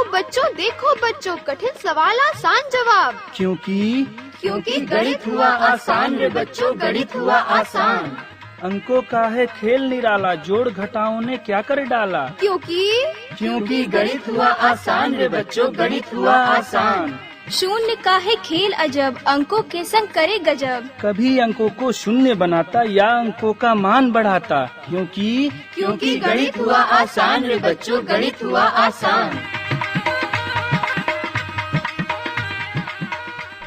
देखो बच्चों कठिन सवाल आसान जवाब। क्योंकि गणित हुआ आसान रे बच्चों, गणित हुआ आसान। अंकों का है खेल निराला, जोड़ घटाओं ने क्या कर डाला। क्योंकि गणित हुआ आसान रे बच्चों, गणित हुआ आसान। शून्य का है खेल अजब, अंकों के संग करे गजब। कभी अंकों को शून्य बनाता या अंकों का मान बढ़ाता। क्योंकि गणित हुआ आसान रे बच्चों, गणित हुआ आसान।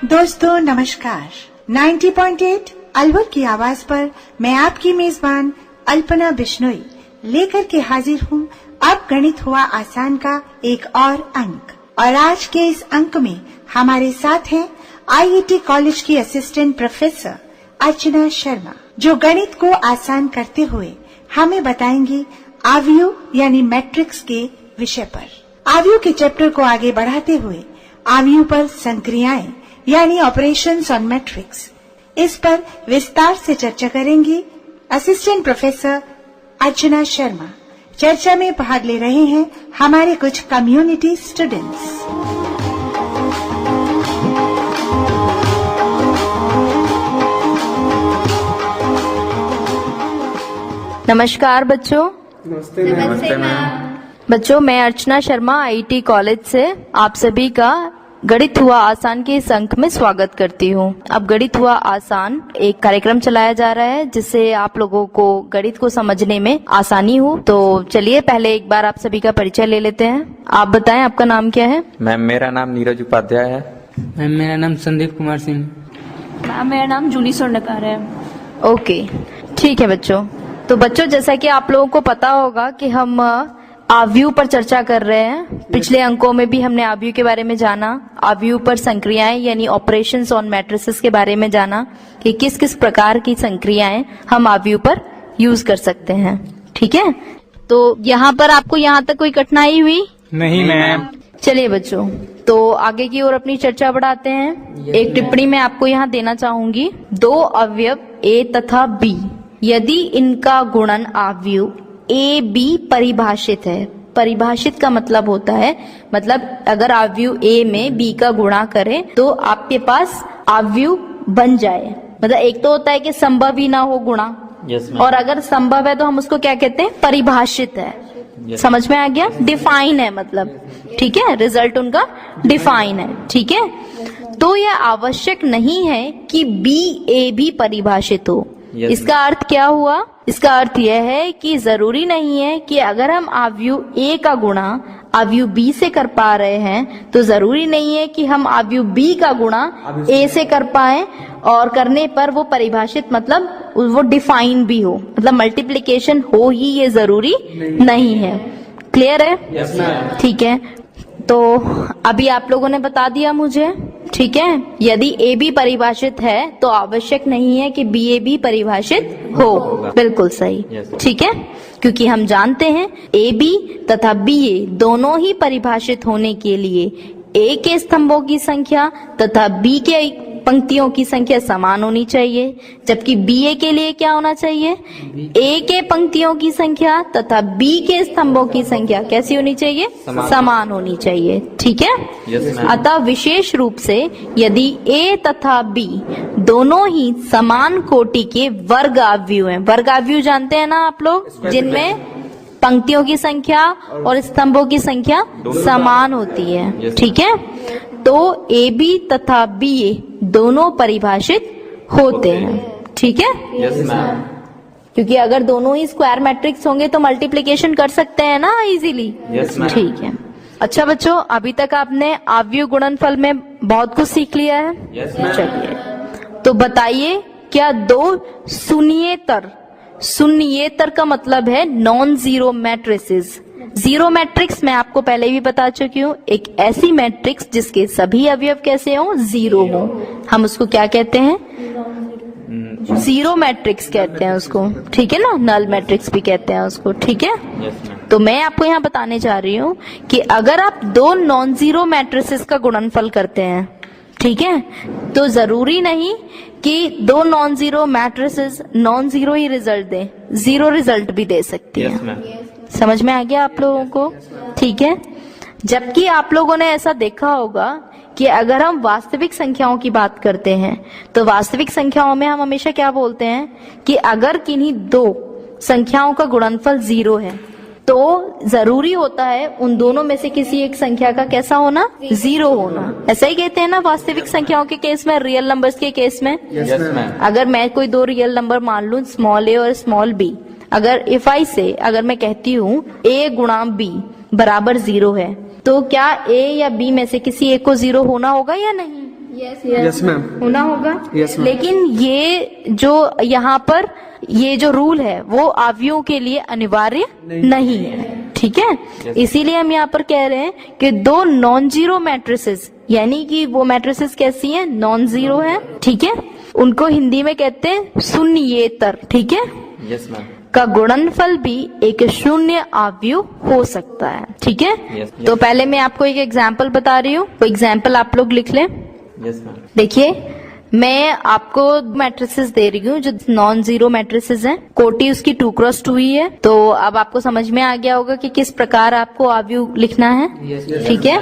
दोस्तों नमस्कार। 90.8 अलवर की आवाज पर मैं आपकी मेजबान अल्पना बिश्नोई लेकर के हाजिर हूँ अब गणित हुआ आसान का एक और अंक। और आज के इस अंक में हमारे साथ हैं आईआईटी कॉलेज की असिस्टेंट प्रोफेसर अर्चना शर्मा, जो गणित को आसान करते हुए हमें बताएंगी आव्यूह यानी मैट्रिक्स के विषय पर। आव्यूह के चैप्टर को आगे बढ़ाते हुए आव्यूह पर संक्रियाएं यानी ऑपरेशंस ऑन मैट्रिक्स, इस पर विस्तार से चर्चा करेंगी असिस्टेंट प्रोफेसर अर्चना शर्मा। चर्चा में भाग ले रहे हैं हमारे कुछ कम्युनिटी स्टूडेंट्स। नमस्कार बच्चों। नमस्ते मैम। बच्चों मैं अर्चना शर्मा आईआईटी कॉलेज से आप सभी का गणित हुआ आसान के इस अंक में स्वागत करती हूँ। अब गणित हुआ आसान एक कार्यक्रम चलाया जा रहा है जिससे आप लोगों को गणित को समझने में आसानी हो। तो चलिए पहले एक बार आप सभी का परिचय ले लेते हैं। आप बताएं आपका नाम क्या है। मैम मेरा नाम नीरज उपाध्याय है। मैम मेरा नाम संदीप कुमार सिंह। मैम मेरा नाम जूली स्वर्णकार है। ओके ठीक है बच्चों। तो बच्चों जैसा कि आप लोगों को पता होगा कि हम आव्यूह पर चर्चा कर रहे हैं। पिछले अंकों में भी हमने आव्यूह के बारे में जाना, आव्यूह पर संक्रियाएं यानी ऑपरेशंस ऑन मैट्रिसेस के बारे में जाना कि किस किस प्रकार की संक्रियाएं हम आव्यूह पर यूज कर सकते हैं। ठीक है, तो यहाँ पर आपको यहाँ तक कोई कठिनाई हुई? नहीं मैम। चलिए बच्चों तो आगे की ओर अपनी चर्चा बढ़ाते हैं। एक टिप्पणी मैं आपको यहाँ देना चाहूंगी। दो अवयव ए तथा बी, यदि इनका गुणन आव्यूह ए बी परिभाषित है। परिभाषित का मतलब होता है, मतलब अगर आव्यूह ए में बी का गुणा करे तो आपके पास आव्यूह बन जाए। मतलब एक तो होता है कि संभव ही ना हो गुणा, और अगर संभव है तो हम उसको क्या कहते हैं, परिभाषित है। समझ में आ गया? डिफाइन है मतलब। ठीक है, रिजल्ट उनका डिफाइन है। ठीक है, तो यह आवश्यक नहीं है कि बी ए भी परिभाषित हो। इसका अर्थ क्या हुआ? इसका अर्थ यह है कि जरूरी नहीं है कि अगर हम आव्यूह ए का गुणा आव्यूह बी से कर पा रहे हैं तो जरूरी नहीं है कि हम आव्यूह बी का गुणा ए से कर पाए, और करने पर वो परिभाषित मतलब वो डिफाइन भी हो, मतलब मल्टीप्लिकेशन हो ही ये जरूरी नहीं है। क्लियर है? ठीक है, तो अभी आप लोगों ने बता दिया मुझे। ठीक है, यदि ए बी परिभाषित है तो आवश्यक नहीं है कि बी ए भी परिभाषित हो। बिल्कुल सही। ठीक है, क्योंकि हम जानते हैं ए बी तथा बी ए दोनों ही परिभाषित होने के लिए ए के स्तंभों की संख्या तथा बी के पंक्तियों की संख्या समान होनी चाहिए, जबकि बी ए के लिए क्या होना चाहिए, ए के पंक्तियों की संख्या तथा बी के स्तंभों की संख्या कैसी होनी चाहिए, समान होनी चाहिए। ठीक है, अतः विशेष रूप से यदि ए तथा बी दोनों ही समान कोटि के वर्ग आव्यूह हैं। वर्ग आव्यूह जानते हैं ना आप लोग, जिनमें पंक्तियों की संख्या और स्तंभों की संख्या समान होती है। ठीक है, तो ए बी तथा बी ए दोनों परिभाषित होते हैं। ठीक है, क्योंकि अगर दोनों ही स्क्वायर मैट्रिक्स होंगे तो मल्टीप्लिकेशन कर सकते हैं ना इजीली। ठीक है, अच्छा बच्चों अभी तक आपने आव्यूह गुणनफल में बहुत कुछ सीख लिया है। चलिए तो बताइए, क्या दो शून्येतर का मतलब है non zero matrices. Zero matrix मैं आपको पहले भी बता चुकी हूँ, एक ऐसी मैट्रिक्स जिसके सभी अवयव कैसे हो, जीरो हो, हम उसको क्या कहते हैं, जीरो मैट्रिक्स कहते हैं उसको। ठीक है ना, नल मैट्रिक्स भी कहते हैं उसको। ठीक है, तो मैं आपको यहाँ बताने जा रही हूँ कि अगर आप दो नॉन जीरो मैट्रिसेस का गुणनफल करते हैं, ठीक है, तो जरूरी नहीं कि दो non zero matrices non zero ही रिजल्ट दें, जीरो रिजल्ट भी दे सकती है। समझ में आ गया आप लोगों को? ठीक है, जबकि आप लोगों ने ऐसा देखा होगा कि अगर हम वास्तविक संख्याओं की बात करते हैं तो वास्तविक संख्याओं में हम हमेशा क्या बोलते हैं कि अगर किन्हीं दो संख्याओं का गुणनफल 0 है तो जरूरी होता है उन दोनों में से किसी एक संख्या का कैसा होना, 0 होना। ऐसा ही कहते हैं ना वास्तविक संख्याओं के केस में, रियल नंबर्स के केस में। Yes ma'am. अगर मैं कोई दो रियल नंबर मान लूं, स्मॉल a और स्मॉल b, अगर इफ आई से अगर मैं कहती हूँ a गुणा b बराबर 0 है, तो क्या a या b में से किसी एक को 0 होना होगा या नहीं? Yes ma'am. होना होगा। Yes, ma'am. लेकिन ये जो यहाँ पर ये जो रूल है वो अवयवों के लिए अनिवार्य नहीं है, ठीक है। इसीलिए हम यहाँ पर कह रहे हैं कि दो नॉन जीरो मैट्रिसेस, यानी कि वो मैट्रिसेस कैसी हैं, नॉन जीरो है, ठीक है, उनको हिंदी में कहते हैं शून्येतर, ठीक है, यस मैम। का गुणनफल भी एक शून्य अवयव हो सकता है, ठीक है। Yes. तो पहले मैं आपको एक एग्जाम्पल बता रही हूँ, वो एग्जाम्पल आप लोग लिख लें। Yes ma'am. देखिए, मैं आपको मैट्रिसेस दे रही हूँ जो नॉन जीरो मैट्रिसेस हैं, कोटि उसकी 2x2 ही है। तो अब आपको समझ में आ गया होगा कि किस प्रकार आपको अवयव लिखना है, ठीक है।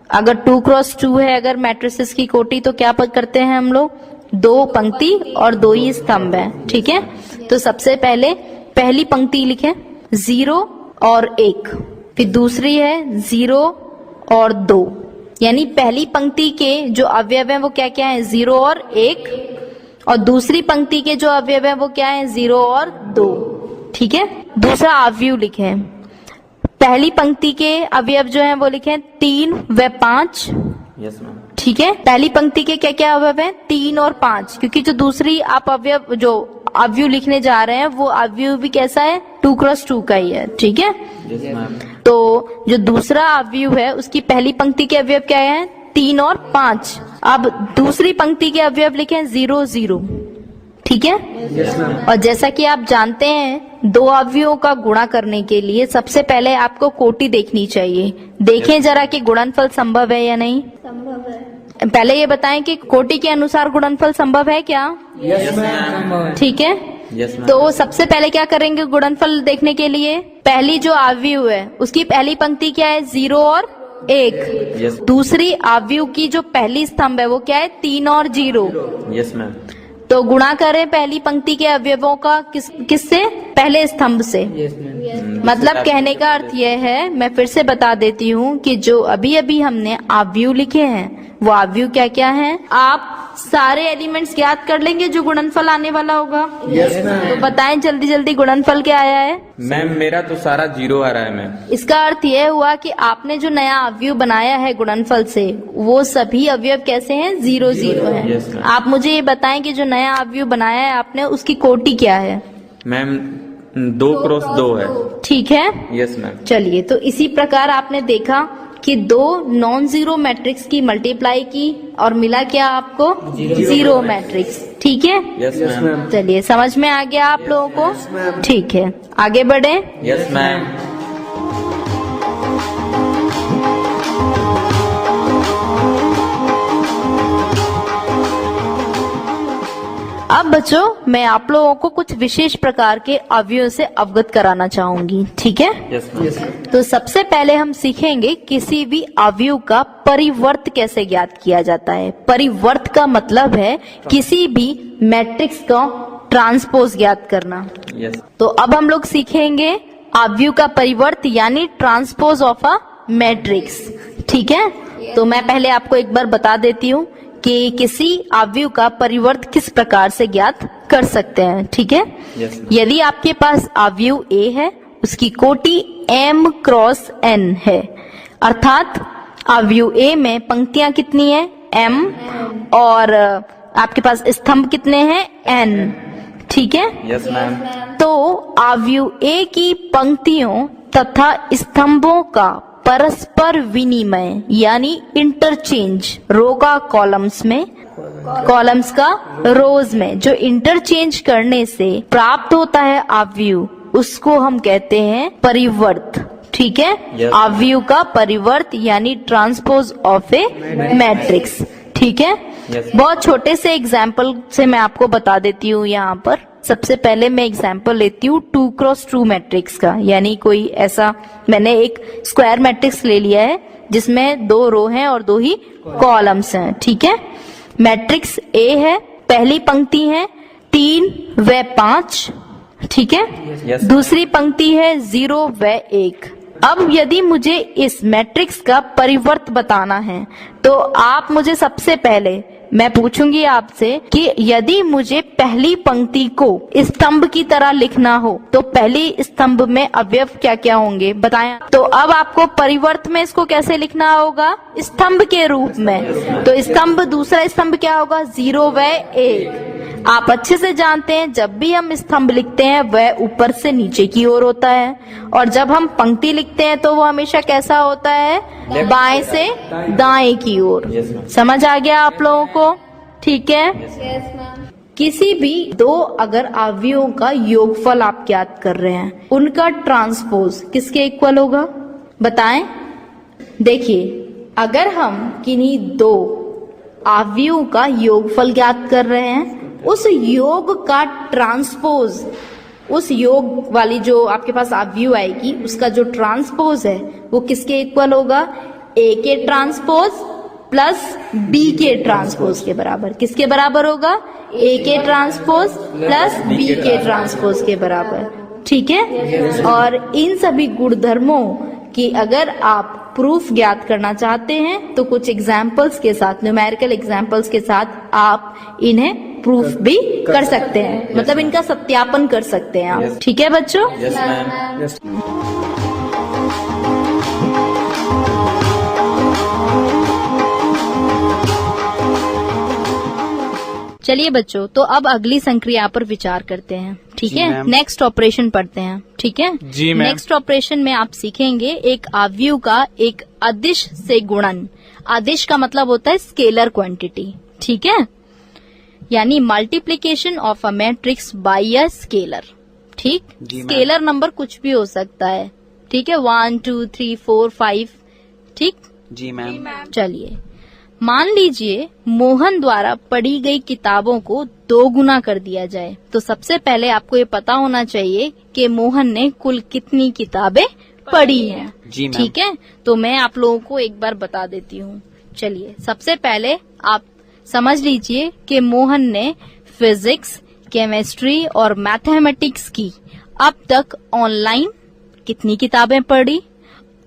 अगर 2x2 है अगर मैट्रिसेस की कोटि, तो क्या करते हैं हम लोग, 2 पंक्ति और 2 ही स्तंभ है, ठीक है। तो सबसे पहले पहली पंक्ति लिखें 0 और 1, फिर दूसरी है 0 और 2, यानी पहली पंक्ति के जो अवयव हैं वो क्या क्या है, 0 और 1, और दूसरी पंक्ति के जो अवयव हैं वो क्या है, 0 और 2, ठीक है। दूसरा अवयव लिखें, पहली पंक्ति के अवयव जो हैं वो लिखें 3 व 5, यस मैम। ठीक है। पहली पंक्ति के क्या क्या अवयव हैं, 3 और 5, क्योंकि जो दूसरी आप अवयव लिखने जा रहे हैं वो अवयव भी कैसा है, 2x2 का ही है, ठीक है। Yes ma'am. तो जो दूसरा अवयव है उसकी पहली पंक्ति के अवयव क्या है, 3 और 5। अब दूसरी पंक्ति के अवयव लिखें 0 0, ठीक है। Yes ma'am. और जैसा कि आप जानते हैं दो अवयवों का गुणा करने के लिए सबसे पहले आपको कोटि देखनी चाहिए। देखें जरा कि गुणनफल संभव है या नहीं। संभव है। पहले ये बताएं कि कोटि के अनुसार गुणनफल संभव है क्या? Yes ma'am. ठीक है। Yes ma'am. तो सबसे पहले क्या करेंगे गुणनफल देखने के लिए, पहली जो अवयव है उसकी पहली पंक्ति क्या है, 0 और 1। यस। दूसरी अवयव की जो पहली स्तंभ है वो क्या है, 3 और 0। Yes ma'am. तो गुणा करें पहली पंक्ति के अवयवों का किससे, पहले स्तंभ से। मतलब कहने का अर्थ यह है, मैं फिर से बता देती हूँ कि जो अभी अभी हमने अवयव लिखे हैं वो अवयव क्या क्या हैं, आप सारे एलिमेंट्स ज्ञात कर लेंगे जो गुणनफल आने वाला होगा। Yes ma'am. तो बताएं जल्दी जल्दी गुणनफल क्या आया है। मैम मेरा तो सारा 0 आ रहा है मैम। इसका अर्थ यह हुआ कि आपने जो नया अवयव बनाया है गुणनफल से वो सभी अवयव कैसे हैं, 0 0 हैं। Yes, ma'am. आप मुझे ये बताएं कि जो नया अवयव बनाया है आपने उसकी कोटि क्या है। मैम 2x2 है। ठीक है। Yes ma'am. चलिए, तो इसी प्रकार आपने देखा कि दो नॉन जीरो मैट्रिक्स की मल्टीप्लाई की और मिला क्या आपको, जीरो मैट्रिक्स, ठीक है। Yes ma'am. चलिए, समझ में आ गया आप लोगों को, ठीक है, आगे बढ़े। Yes ma'am. अब बच्चों मैं आप लोगों को कुछ विशेष प्रकार के अवयवों से अवगत कराना चाहूंगी, ठीक है। Yes ma'am. तो सबसे पहले हम सीखेंगे किसी भी अवयव का परिवर्त कैसे ज्ञात किया जाता है। परिवर्त का मतलब है किसी भी मैट्रिक्स का ट्रांसपोज ज्ञात करना। यस। तो अब हम लोग सीखेंगे अवयव का परिवर्त यानी ट्रांसपोज ऑफ अ मैट्रिक्स, ठीक है। तो मैं पहले आपको एक बार बता देती हूँ कि किसी अवयव का परिवर्त किस प्रकार से ज्ञात कर सकते हैं, ठीक है। Yes, यदि आपके पास अवयव A है उसकी कोटि m क्रॉस n है, अर्थात अवयव A में पंक्तियां कितनी है, m, और आपके पास स्तंभ कितने हैं, n, ठीक है। Yes ma'am. तो अवयव A की पंक्तियों तथा स्तंभों का परस्पर विनिमय यानी इंटरचेंज, रो का कॉलम्स में, कॉलम्स का रोज में जो इंटरचेंज करने से प्राप्त होता है अवयव, उसको हम कहते हैं परिवर्त, ठीक है। Yes. अवयव का परिवर्त यानी ट्रांसपोज ऑफ ए मैट्रिक्स, ठीक है। Yes. बहुत छोटे से एग्जाम्पल से मैं आपको बता देती हूँ यहाँ पर। सबसे पहले मैं एग्जांपल लेती हूँ 2x2 मैट्रिक्स का, यानी कोई ऐसा मैंने एक स्क्वायर मैट्रिक्स ले लिया है जिसमें 2 रो हैं और 2 ही कॉलम्स हैं। ठीक है, मैट्रिक्स ए है, पहली पंक्ति है 3 व 5, ठीक है। Yes. दूसरी पंक्ति है 0 व 1। अब यदि मुझे इस मैट्रिक्स का परिवर्त बताना है तो आप मुझे सबसे पहले मैं पूछूंगी आपसे कि यदि मुझे पहली पंक्ति को स्तंभ की तरह लिखना हो तो पहली स्तंभ में अवयव क्या क्या होंगे बताएं। तो अब आपको परिवर्त में इसको कैसे लिखना होगा, स्तंभ के रूप में। तो स्तंभ, दूसरा स्तंभ क्या होगा, 0 व 1। आप अच्छे से जानते हैं जब भी हम स्तंभ लिखते हैं वह ऊपर से नीचे की ओर होता है, और जब हम पंक्ति लिखते हैं तो वो हमेशा कैसा होता है, बाएं से दाएं की ओर। समझ आ गया आप लोगों को? ठीक है। किसी भी 2 अगर अवयवों का योगफल आप ज्ञात कर रहे हैं, उनका ट्रांसपोज किसके इक्वल होगा बताएं। देखिए, अगर हम किन्हीं 2 अवयवों का योगफल ज्ञात कर रहे हैं, उस योग का ट्रांसपोज, उस योग वाली जो आपके पास अवयव आएगी उसका जो ट्रांसपोज है वो किसके इक्वल होगा, ए के ट्रांसपोज प्लस बी के ट्रांसपोज के बराबर। किसके बराबर होगा, ए के ट्रांसपोज प्लस बी के ट्रांसपोज के बराबर। ठीक है। और इन सभी गुणधर्मों की अगर आप प्रूफ ज्ञात करना चाहते हैं तो कुछ एग्जाम्पल्स के साथ, न्यूमेरिकल एग्जाम्पल्स के साथ आप इन्हें प्रूफ भी कर सकते हैं, मतलब इनका सत्यापन कर सकते हैं आप। ठीक है बच्चों? Yes ma'am. चलिए बच्चों, तो अब अगली संक्रिया पर विचार करते हैं। ठीक है, नेक्स्ट ऑपरेशन पढ़ते हैं। ठीक है जी मैम। नेक्स्ट ऑपरेशन में आप सीखेंगे एक अवयव का एक अदिश से गुणन। अदिश का मतलब होता है स्केलर क्वांटिटी। ठीक है, यानी multiplication of a matrix bye a scalar. ठीक, स्केलर नंबर कुछ भी हो सकता है। ठीक है, 1 2 3 4 5। ठीक जी मैम। चलिए, मान लीजिए मोहन द्वारा पढ़ी गई किताबों को 2 गुना कर दिया जाए, तो सबसे पहले आपको ये पता होना चाहिए कि मोहन ने कुल कितनी किताबें पढ़ी हैं। जी मैम। ठीक है, तो मैं आप लोगों को एक बार बता देती हूँ। चलिए, सबसे पहले आप समझ लीजिए कि मोहन ने फिजिक्स, केमिस्ट्री और मैथमेटिक्स की अब तक ऑनलाइन कितनी किताबें पढ़ी,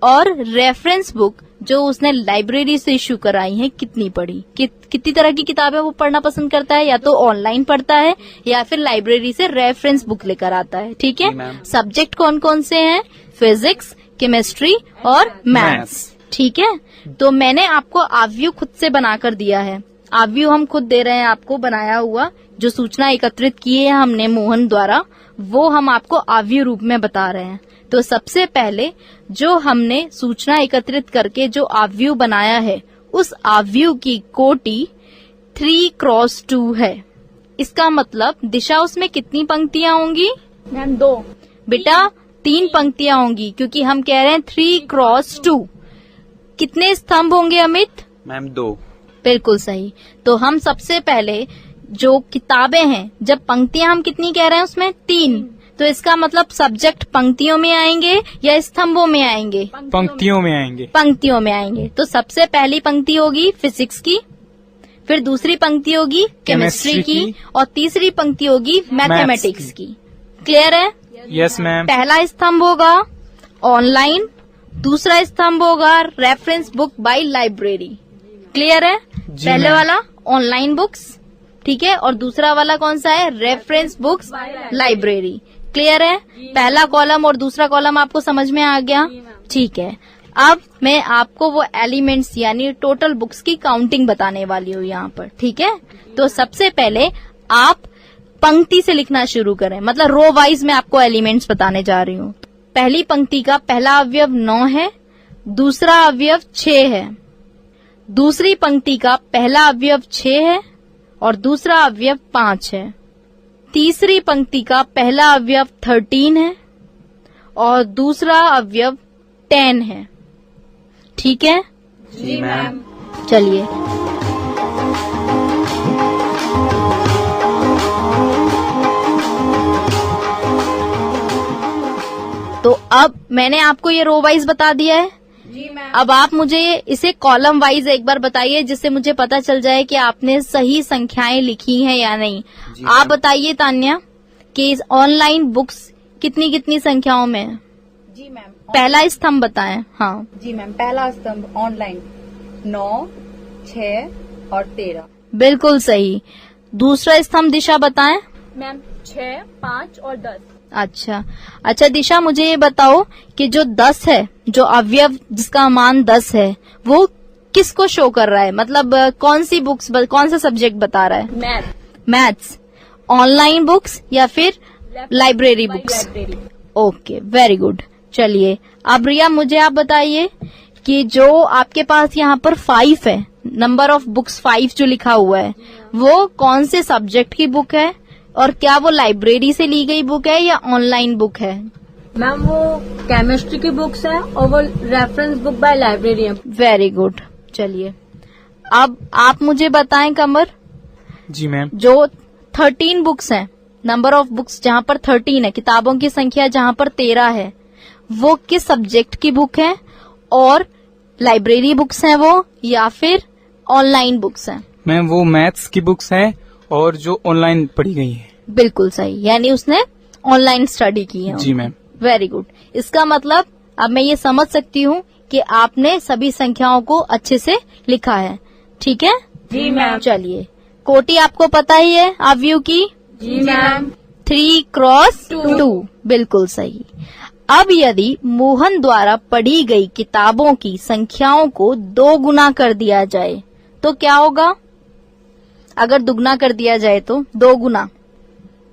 और रेफरेंस बुक जो उसने लाइब्रेरी से इश्यू कराई है कितनी पढ़ी। कितनी तरह की किताबें वो पढ़ना पसंद करता है, या तो ऑनलाइन पढ़ता है या फिर लाइब्रेरी से रेफरेंस बुक लेकर आता है। ठीक है, सब्जेक्ट कौन कौन से हैं, फिजिक्स, केमिस्ट्री और मैथ्स। ठीक है, तो मैंने आपको अवयव खुद से बनाकर दिया है। अवयव हम खुद दे रहे हैं आपको बनाया हुआ, जो सूचना एकत्रित की है हमने मोहन द्वारा, वो हम आपको अवयव रूप में बता रहे हैं। तो सबसे पहले जो हमने सूचना एकत्रित करके जो अवयव बनाया है, उस अवयव की कोटि 3x2 है। इसका मतलब दिशा उसमें कितनी पंक्तियां होंगी मैम? 2 बेटा, 3 पंक्तियां होंगी, क्योंकि हम कह रहे हैं 3x2। कितने स्तंभ होंगे अमित? मैम 2। बिल्कुल सही। तो हम सबसे पहले जो किताबें हैं, जब पंक्तियां हम कितनी कह रहे हैं उसमें 3, तो इसका मतलब सब्जेक्ट पंक्तियों में आएंगे या स्तंभों में आएंगे? पंक्तियों में आएंगे। पंक्तियों में आएंगे। तो सबसे पहली पंक्ति होगी फिजिक्स की, फिर दूसरी पंक्ति होगी केमिस्ट्री की, और तीसरी पंक्ति होगी मैथमेटिक्स की। क्लियर है? Yes ma'am. पहला स्तंभ होगा ऑनलाइन, दूसरा स्तंभ होगा reference book by library. Clear है? पहले वाला ऑनलाइन बुक्स, ठीक है, और दूसरा वाला कौन सा है, रेफरेंस बुक्स लाइब्रेरी। क्लियर है? पहला कॉलम और दूसरा कॉलम आपको समझ में आ गया? ठीक है, अब मैं आपको वो एलिमेंट्स यानी टोटल बुक्स की काउंटिंग बताने वाली हूँ यहाँ पर। ठीक है, तो सबसे पहले आप पंक्ति से लिखना शुरू करें, मतलब रो वाइज में आपको एलिमेंट्स बताने जा रही हूँ। पहली पंक्ति का पहला अवयव 9 है, दूसरा अवयव 6 है। दूसरी पंक्ति का पहला अवयव 6 है और दूसरा अवयव 5 है। तीसरी पंक्ति का पहला अवयव 13 है और दूसरा अवयव 10 है। ठीक है? जी मैम। चलिए, तो अब मैंने आपको ये रो वाइज बता दिया है। जी मैम। अब आप मुझे इसे कॉलम वाइज एक बार बताइए, जिससे मुझे पता चल जाए कि आपने सही संख्याएं लिखी हैं या नहीं। आप बताइए तान्या कि इस ऑनलाइन बुक्स कितनी कितनी संख्याओं में है? जी मैम। पहला स्तंभ बताएं। हाँ जी मैम, पहला स्तंभ ऑनलाइन 9, 6 और 13। बिल्कुल सही। दूसरा स्तंभ दिशा बताएं। मैम 6, 5 और 10। अच्छा दिशा, मुझे ये बताओ कि जो 10 है, जो अवयव जिसका मान 10 है, वो किसको शो कर रहा है? मतलब कौन सी बुक्स, कौन सा सब्जेक्ट बता रहा है? मैथ्स। ऑनलाइन बुक्स या फिर library books? Library. Okay, very good. चलिए अब रिया, मुझे आप बताइए कि जो आपके पास यहाँ पर 5 है, नंबर ऑफ बुक्स 5 जो लिखा हुआ है, वो कौन से सब्जेक्ट की बुक है, और क्या वो लाइब्रेरी से ली गई बुक है या ऑनलाइन बुक है? मैम वो केमिस्ट्री की बुक्स है और वो रेफरेंस बुक बाय लाइब्रेरी है। Very good. चलिए अब आप मुझे बताएं कमर, जी मैम। जो 13 बुक्स हैं, नंबर ऑफ बुक्स जहाँ पर 13 है, किताबों की संख्या जहाँ पर 13 है, वो किस सब्जेक्ट की बुक है, और लाइब्रेरी बुक्स हैं वो या फिर ऑनलाइन बुक्स हैं? मैम वो मैथ्स की बुक्स है और जो ऑनलाइन पढ़ी गई है। बिल्कुल सही, यानी उसने ऑनलाइन स्टडी की है। जी मैम। Very good. इसका मतलब अब मैं ये समझ सकती हूँ कि आपने सभी संख्याओं को अच्छे से लिखा है। ठीक है? जी मैम। चलिए, कोटि आपको पता ही है अवयव की? जी मैम। 3x2। बिल्कुल सही। अब यदि मोहन द्वारा पढ़ी गई किताबों की संख्याओं को 2 गुना कर दिया जाए तो क्या होगा? अगर दुगना कर दिया जाए तो 2 गुना,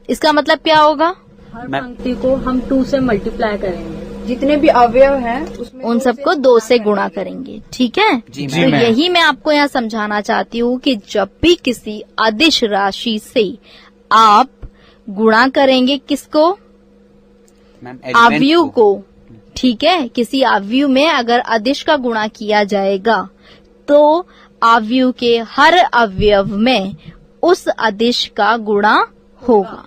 इसका मतलब क्या होगा? हर पंक्ति को हम 2 से मल्टीप्लाई करेंगे। जितने भी अवयव हैं उसमें उन सबको 2 से गुणा करेंगे। ठीक है? जी तो मैम। यही मैं आपको यहाँ समझाना चाहती हूँ कि जब भी किसी अदिश राशि से आप गुणा करेंगे, किसको? मैम अवयव को। ठीक है? किसी अवयव में अगर अदिश का गुणा किया जाएगा तो अवयव के हर अवयव में उस अदिश का गुणा होगा।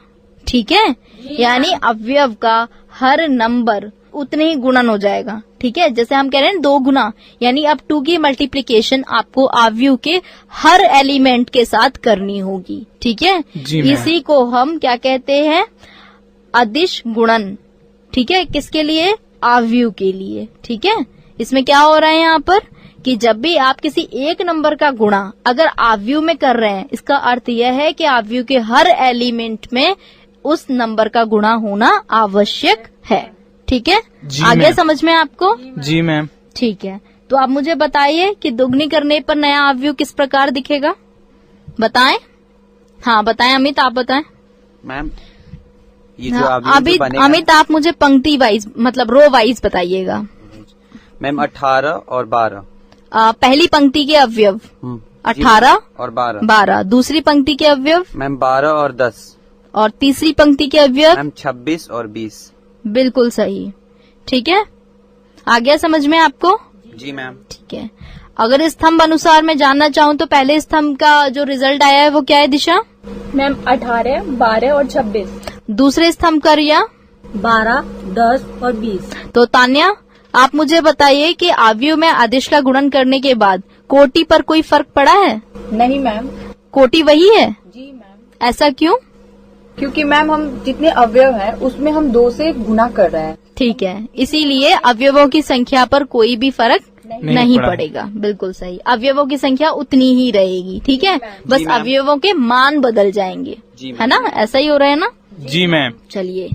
ठीक है? यानी अवयव का हर नंबर उतने ही गुणन हो जाएगा। ठीक है? जैसे हम कह रहे हैं 2 गुना, यानी अब 2 की मल्टीप्लिकेशन आपको अवयव के हर एलिमेंट के साथ करनी होगी। ठीक है? जी मैम। इसी को हम क्या कहते हैं? अदिश गुणन। ठीक है? किसके लिए? अवयव के लिए। ठीक है? इसमें क्या हो रहा है यहाँ पर कि जब भी आप किसी एक नंबर का गुणा अगर अवयव में कर रहे हैं, इसका अर्थ यह है कि अवयव के हर एलिमेंट में उस नंबर का गुणा होना आवश्यक है। ठीक है? जी आगे मैम। समझ में आपको? जी मैम। ठीक है, तो आप मुझे बताइए कि दुगनी करने पर नया अवयव किस प्रकार दिखेगा? बताएं। हाँ बताएं अमित, आप बताएं। मैम ये जो हाँ, अभी जो बनेगा अमित आप मुझे पंक्ति वाइज मतलब रो वाइज बताइएगा। मैम 18 और 12। पहली पंक्ति के अवयव 18 और 12। 12, दूसरी पंक्ति के अवयव मैम 12 और 10। और तीसरी पंक्ति के अवयव मैम 26 और 20। बिल्कुल सही। ठीक है, आ गया समझ में आपको? जी मैम। ठीक है, अगर स्तंभ अनुसार मैं जानना चाहूँ तो पहले स्तंभ का जो रिजल्ट आया है वो क्या है दिशा? मैम 18, 12 और 26। दूसरे स्तंभ का रिया? 12, 10 और 20। तो तान्या आप मुझे बताइए कि अवयव में अदिश का गुणन करने के बाद कोटि पर कोई फर्क पड़ा है? नहीं मैम। कोटि वही है? जी मैम। ऐसा क्यों? क्योंकि मैम हम जितने अवयव हैं उसमें हम 2 से गुना कर रहे हैं। ठीक है, इसीलिए अवयवों की संख्या पर कोई भी फर्क नहीं पड़ा। पड़ेगा। बिल्कुल सही, अवयवों की संख्या उतनी ही रहेगी। ठीक है, बस मैम। अवयवों के मान बदल जाएंगे। जी मैम। है ना? ऐसा ही हो रहा है ना? जी मैम। चलिए,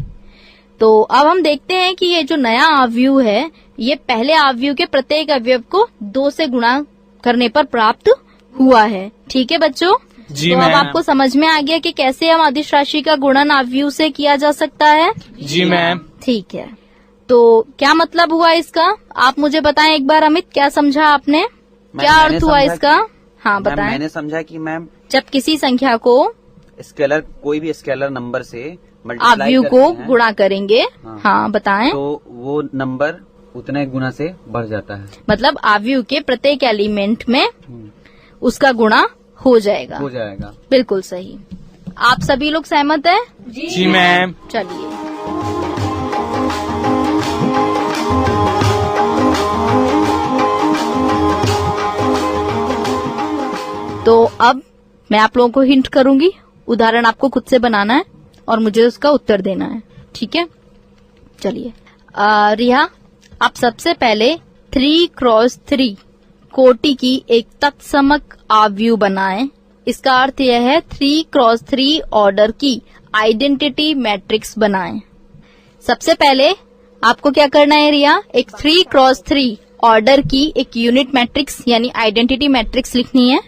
तो अब हम देखते हैं कि ये जो नया अवयव है ये पहले अवयव के प्रत्येक अवयव को 2 से गुणा करने पर प्राप्त हुआ है। ठीक है बच्चों? जी तो अब मैम। आपको समझ में आ गया कि कैसे हम अदिश राशि का गुणन अवयव से किया जा सकता है? जी मैम। ठीक है, तो क्या मतलब हुआ इसका? आप मुझे बताएं एक बार अमित, क्या समझा आपने? क्या मैंने अर्थ हुआ समझा इसका? हाँ मैम बताएं। मैंने समझा कि मैम जब किसी संख्या को स्केलर कोई भी स्केलर नंबर से मल्टीप्लाई अवयव को करते हैं, गुणा करेंगे। हाँ बताएं। तो वो नंबर उतने गुना से बढ़ जाता है। मतलब अवयव के प्रत्येक एलिमेंट में उसका गुणा हो जाएगा। हो जाएगा। बिल्कुल सही। आप सभी लोग सहमत हैं? जी मैम। चलिए, मैं आप लोगों को हिंट करूंगी, उदाहरण आपको खुद से बनाना है और मुझे उसका उत्तर देना है, ठीक है। चलिए रिया, आप सबसे पहले 3x3 कोटि की एक तत्समक आव्यूह बनाएं। इसका अर्थ यह है 3x3 ऑर्डर की आइडेंटिटी मैट्रिक्स बनाएं। सबसे पहले आपको क्या करना है रिया, एक 3x3 ऑर्डर की एक यूनिट मैट्रिक्स यानी आइडेंटिटी मैट्रिक्स लिखनी है।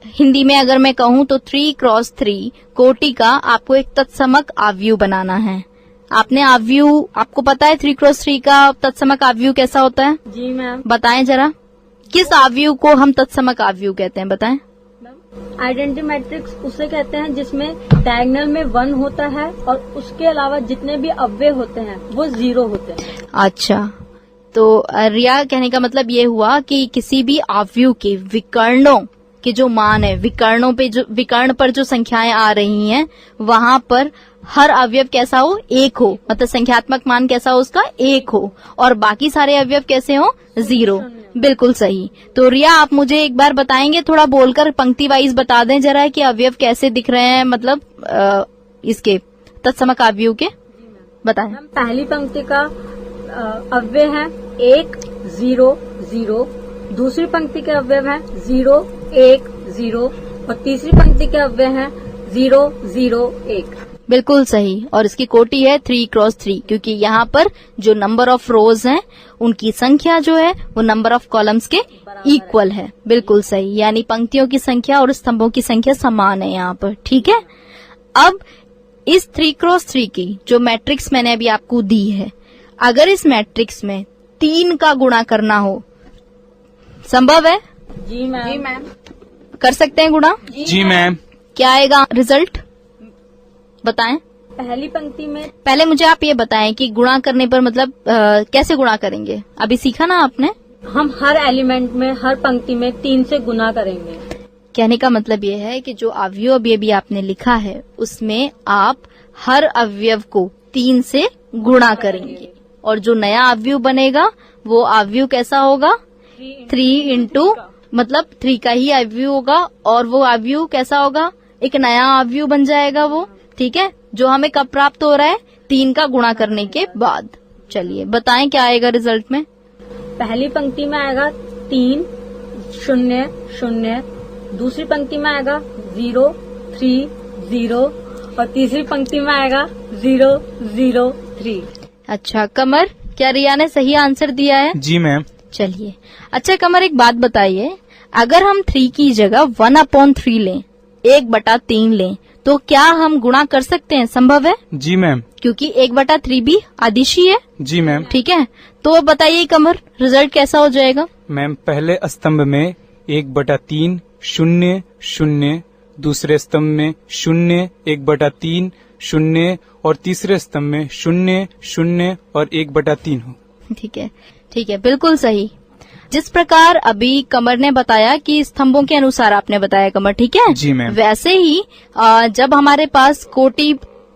हिंदी में अगर मैं कहूँ तो 3x3 कोटि का आपको एक तत्समक आव्यूह बनाना है। आपने आव्यूह, आपको पता है 3x3 का तत्समक आव्यूह कैसा होता है? जी मैम। बताएं जरा, किस आव्यूह को हम तत्समक आव्यूह कहते हैं, बताएं। आइडेंटिटी मैट्रिक्स उसे कहते हैं जिसमें डायगोनल में 1 होता है और उसके अलावा जितने भी अव्यय होते हैं वो 0 होते हैं। अच्छा, तो रिया कहने का मतलब ये हुआ कि किसी भी आव्यूह के विकर्णों के जो मान है, विकर्ण पर जो संख्याएं आ रही हैं, वहां पर हर अवयव कैसा हो, 1 हो, मतलब संख्यात्मक मान कैसा हो उसका 1 हो, और बाकी सारे अवयव कैसे हो, 0। बिल्कुल सही। तो रिया आप मुझे एक बार बताएंगे, थोड़ा बोलकर पंक्ति वाइज बता दें जरा कि अवयव कैसे दिख रहे हैं, मतलब इसके तत्समक आव्यूह के बताएं। मैम पहली पंक्ति का अव्यय है 1 0 0, दूसरी पंक्ति के अव्यय है 0 1 0 और तीसरी पंक्ति के अव्यय है 0 0 1। बिल्कुल सही। और इसकी कोटि है 3x3, क्योंकि यहाँ पर जो नंबर ऑफ रोज हैं उनकी संख्या जो है वो नंबर ऑफ कॉलम्स के इक्वल है। बिल्कुल सही, यानी पंक्तियों की संख्या और स्तंभों की संख्या समान है यहाँ पर, ठीक है। अब इस 3x3 की जो मैट्रिक्स मैंने अभी आपको दी है, अगर इस मैट्रिक्स में 3 का गुणा करना हो, संभव है? जी मैम। कर सकते हैं गुणा? जी मैम। क्या आएगा रिजल्ट, बताएं। पहली पंक्ति में पहले मुझे आप ये बताएं कि गुणा करने पर मतलब कैसे गुणा करेंगे, अभी सीखा ना आपने। हम हर एलिमेंट में, हर पंक्ति में 3 से गुना करेंगे। कहने का मतलब ये है कि जो अवयव अभी आपने लिखा है उसमें आप हर अवयव को 3 से गुणा करेंगे, और जो नया अवयव बनेगा वो अवयव कैसा होगा, 3 इंटू, मतलब 3 का ही अवयव होगा, और वो अवयव कैसा होगा, एक नया अवयव बन जाएगा वो, ठीक है, जो हमें कब प्राप्त हो रहा है, 3 का गुणा करने के बाद। चलिए बताएं क्या आएगा रिजल्ट में। पहली पंक्ति में आएगा 3 0 0, दूसरी पंक्ति में आएगा 0 3 0 और तीसरी पंक्ति में आएगा 0 0 3। अच्छा कमर, क्या रिया ने सही आंसर दिया है? जी मैम। चलिए, अच्छा कमर एक बात बताइए, अगर हम 3 की जगह 1/3 लें, 1/3 लें, तो क्या हम गुणा कर सकते हैं, संभव है? जी मैम। क्योंकि 1/3 भी अदिश ही है। जी मैम। ठीक है, तो बताइए कमर रिजल्ट कैसा हो जाएगा। मैम पहले स्तंभ में 1/3 0 0, दूसरे स्तंभ में 0 1/3 0 और तीसरे स्तंभ में 0 0 और 1/3 हो। ठीक है, बिल्कुल सही। जिस प्रकार अभी कमर ने बताया कि स्तंभों के अनुसार आपने बताया कमर, ठीक है जी मैम। वैसे ही जब हमारे पास कोटि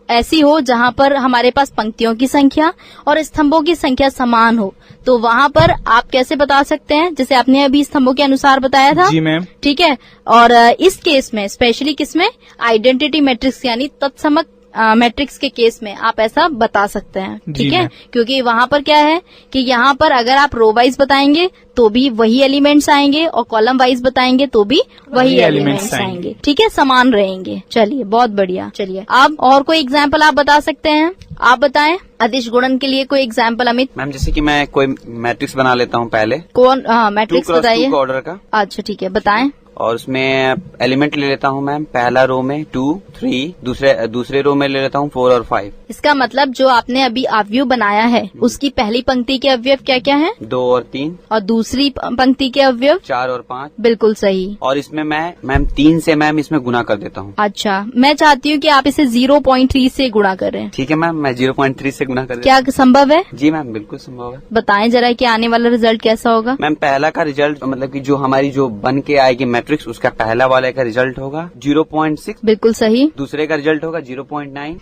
ऐसी हो जहाँ पर हमारे पास पंक्तियों की संख्या और स्तंभों की संख्या समान हो, तो वहाँ पर आप कैसे बता सकते हैं, जैसे आपने अभी स्तंभों के अनुसार बताया था। जी मैम। ठीक है, और इस केस में स्पेशली किसमें, आइडेंटिटी मैट्रिक्स यानी तत्समक मैट्रिक्स के केस में आप ऐसा बता सकते हैं। ठीक है, क्योंकि वहाँ पर क्या है कि यहाँ पर अगर आप रो वाइज बताएंगे तो भी वही एलिमेंट्स आएंगे और कॉलम वाइज बताएंगे तो भी वही एलिमेंट्स आएंगे। ठीक है, समान रहेंगे। चलिए बहुत बढ़िया। चलिए अब और कोई एग्जाम्पल आप बता सकते हैं, आप बताएं अदिश गुणन के लिए कोई एग्जाम्पल। अमित मैम जैसे कि मैं कोई मैट्रिक्स बना लेता हूँ पहले, कौन मैट्रिक्स बताइए। 2x2 ऑर्डर का। अच्छा ठीक है, बताएं। और उसमें एलिमेंट ले लेता हूँ मैम, पहला रो में 2 3, दूसरे रो में ले लेता हूँ 4 और 5। इसका मतलब जो आपने अभी अवयव बनाया है उसकी पहली पंक्ति के अवयव क्या क्या हैं? 2 और 3। और दूसरी पंक्ति के अवयव 4 और 5। बिल्कुल सही। और इसमें मैं मैम 3 से मैम इसमें गुना कर देता हूँ। अच्छा, मैं चाहती हूँ कि आप इसे 0.3 से गुणा करें। ठीक है मैम, मैं 0.3 से गुना कर देता क्या संभव है? हूँ। जी मैम बिल्कुल संभव है। बताएं जरा कि आने वाला रिजल्ट कैसा होगा। मैम पहला का रिजल्ट मतलब कि जो हमारी जो बन के आएगी मैट्रिक्स, उसका पहला वाले का रिजल्ट होगा 0.6। बिल्कुल सही। दूसरे का रिजल्ट होगा 0.9।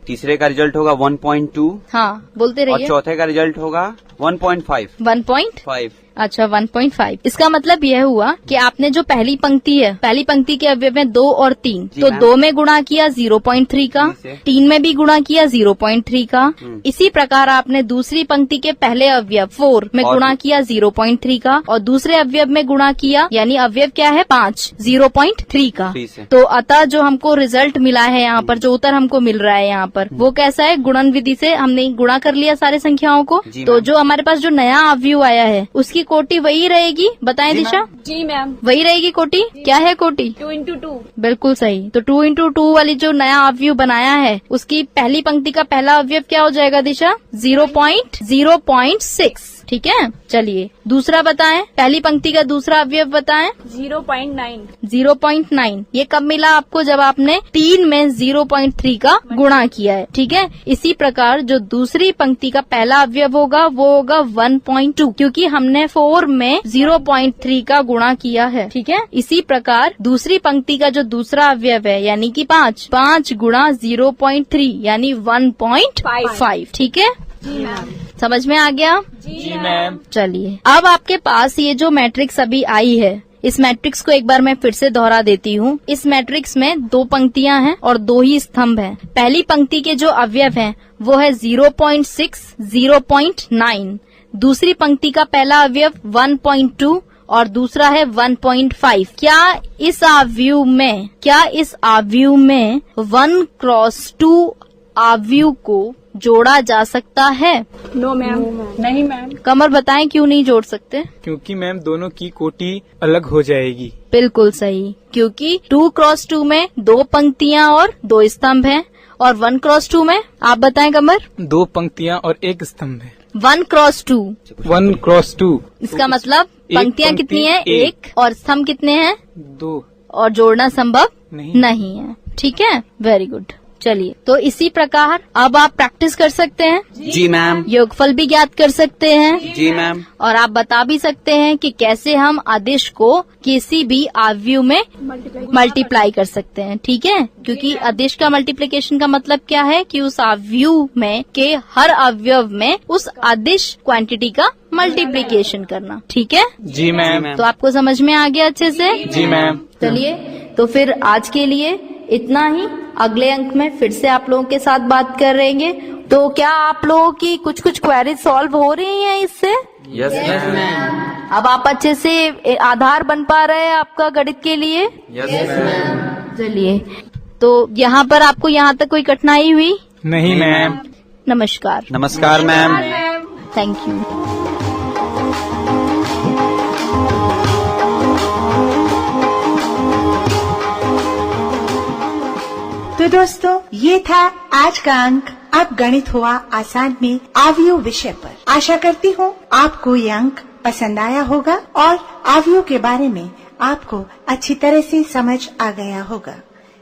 तीसरे का रिजल्ट होगा 1.2। हाँ बोलते और रहिए। चौथे का रिजल्ट होगा 1.5 1.5 अच्छा 1.5। इसका मतलब यह हुआ कि आपने जो पहली पंक्ति है, पहली पंक्ति के अवयव में 2 और 3, जी तो मैम। 2 में गुणा किया 0.3 का, जी से। 3 में भी गुणा किया 0.3 का। इसी प्रकार आपने दूसरी पंक्ति के पहले अवयव 4 में और- गुणा किया 0.3 का, और दूसरे अवयव में गुणा किया, यानी अवयव क्या है 5, 0.3 का। 3 से। तो अतः जो हमको रिजल्ट मिला है यहाँ पर, जो उत्तर हमको मिल रहा है यहाँ पर, वो कैसा है, गुणन विधि से हमने गुणा कर लिया सारे संख्याओं को। जी तो मैम। जो हमारे पास जो नया अवयव आया है उसकी कोटि वही रहेगी, बताएं जी दिशा? जी मैम। वही रहेगी कोटि। क्या है कोटि? 2 into 2। बिल्कुल सही। तो 2 into 2 वाली जो नया अवयव बनाया है, उसकी पहली पंक्ति का पहला अवयव क्या हो जाएगा दिशा? 0.6। ठीक है, चलिए दूसरा बताएं, पहली पंक्ति का दूसरा अवयव बताएं। 0.9। 0.9 ये कब मिला आपको? जब आपने 3 में 0.3 का गुणा किया है। ठीक है, इसी प्रकार जो दूसरी पंक्ति का पहला अवयव होगा वो होगा 1.2, क्योंकि हमने 4 में 0.3 का गुणा किया है। ठीक है, इसी प्रकार दूसरी पंक्ति का जो दूसरा अवयव है यानी कि 5 गुणा 0.3 यानी 1.5। ठीक है, समझ में आ गया? जी मैम। चलिए अब आपके पास ये जो मैट्रिक्स अभी आई है, इस मैट्रिक्स को एक बार मैं फिर से दोहरा देती हूँ। इस मैट्रिक्स में 2 पंक्तियां हैं और 2 ही स्तंभ हैं। पहली पंक्ति के जो अवयव हैं वो है 0.6, 0.9। दूसरी पंक्ति का पहला अवयव 1.2 और दूसरा है 1.5। क्या इस अवयव में 1x2 अवयव को जोड़ा जा सकता है? No ma'am. नहीं मैम। कमर बताएं क्यों नहीं जोड़ सकते? क्योंकि मैम दोनों की कोटि अलग हो जाएगी। बिल्कुल सही, क्योंकि 2x2 में 2 पंक्तियां और 2 स्तंभ हैं, और 1x2 में आप बताएं कमर? 2 पंक्तियां और 1 स्तंभ है। 1x2 1x2 इसका मतलब एक पंक्तियां पंक्ति कितनी हैं? 1, और स्तंभ कितने हैं? 2 और जोड़ना संभव नहीं। है। ठीक है, वेरी गुड। चलिए, तो इसी प्रकार अब आप प्रैक्टिस कर सकते हैं, जी मैम। योगफल भी ज्ञात कर सकते हैं, जी मैम। और आप बता भी सकते हैं कि कैसे हम आदिश को किसी भी अवयव में मल्टीप्लाई कर सकते हैं। ठीक है, क्योंकि आदिश का मल्टीप्लिकेशन का मतलब क्या है कि उस अवयव में के हर अवयव में उस आदिश क्वांटिटी का मल्टीप्लिकेशन करना। ठीक है, जी मैम। तो आपको समझ में आ गया अच्छे से? जी मैम। चलिए, तो फिर आज के लिए इतना ही। अगले अंक में फिर से आप लोगों के साथ बात करेंगे। तो क्या आप लोगों की कुछ क्वेरीज सॉल्व हो रही हैं इससे? Yes ma'am. अब आप अच्छे से आधार बन पा रहे हैं आपका गणित के लिए? Yes ma'am. चलिए, तो यहाँ पर आपको यहाँ तक कोई कठिनाई हुई? नहीं मैम। नमस्कार। नमस्कार मैम। Thank you. तो दोस्तों, ये था आज का अंक अब गणित हुआ आसान में अवयव विषय पर। आशा करती हूँ आपको ये अंक पसंद आया होगा और अवयव के बारे में आपको अच्छी तरह से समझ आ गया होगा।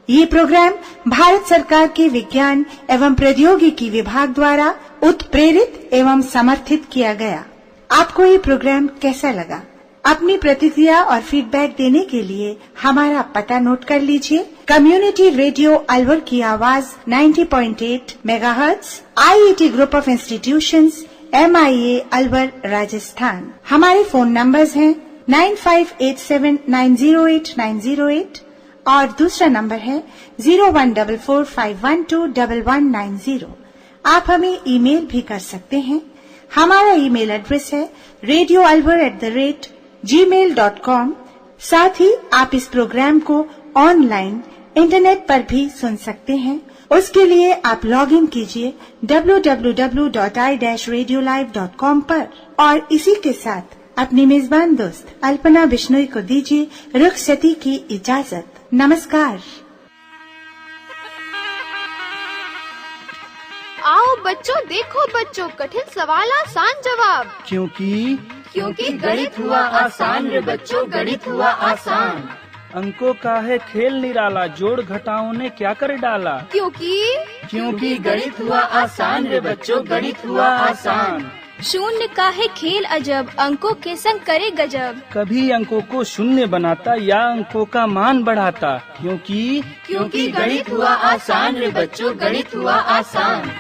ये प्रोग्राम भारत सरकार के विज्ञान एवं प्रौद्योगिकी विभाग द्वारा उत्प्रेरित एवं समर्थित किया गया। आपको ये प्रोग्राम कैसा लगा? अपनी प्रतिक्रिया और फीडबैक देने के लिए हमारा पता नोट कर लीजिए। कम्युनिटी रेडियो अलवर की आवाज 90.8 megahertz, IET group of institutions, MIA Alwar Rajasthan. हमारे फोन नंबर्स हैं 9587908908 और दूसरा नंबर है 0144512190। आप हमें ईमेल भी कर सकते हैं। हमारा ईमेल एड्रेस है radioalvar@gmail.com। साथ ही आप इस प्रोग्राम को ऑनलाइन इंटरनेट पर भी सुन सकते हैं। उसके लिए आप लॉग इन कीजिए www.i-radiolive.com पर। और इसी के साथ अपनी मेजबान दोस्त अल्पना बिश्नोई को दीजिए रुखसती की इजाजत। नमस्कार। आओ बच्चों, देखो बच्चों, कठिन सवाल आसान जवाब। क्योंकि गणित हुआ आसान रे बच्चों, गणित हुआ आसान। अंकों का है खेल निराला, जोड़ घटाओं ने क्या कर डाला। क्योंकि गणित हुआ आसान रे बच्चों, गणित हुआ आसान। शून्य का है खेल अजब, अंकों के संग करे गजब। कभी अंकों को शून्य बनाता या अंकों का मान बढ़ाता। क्योंकि गणित हुआ आसान रे बच्चों, गणित हुआ आसान।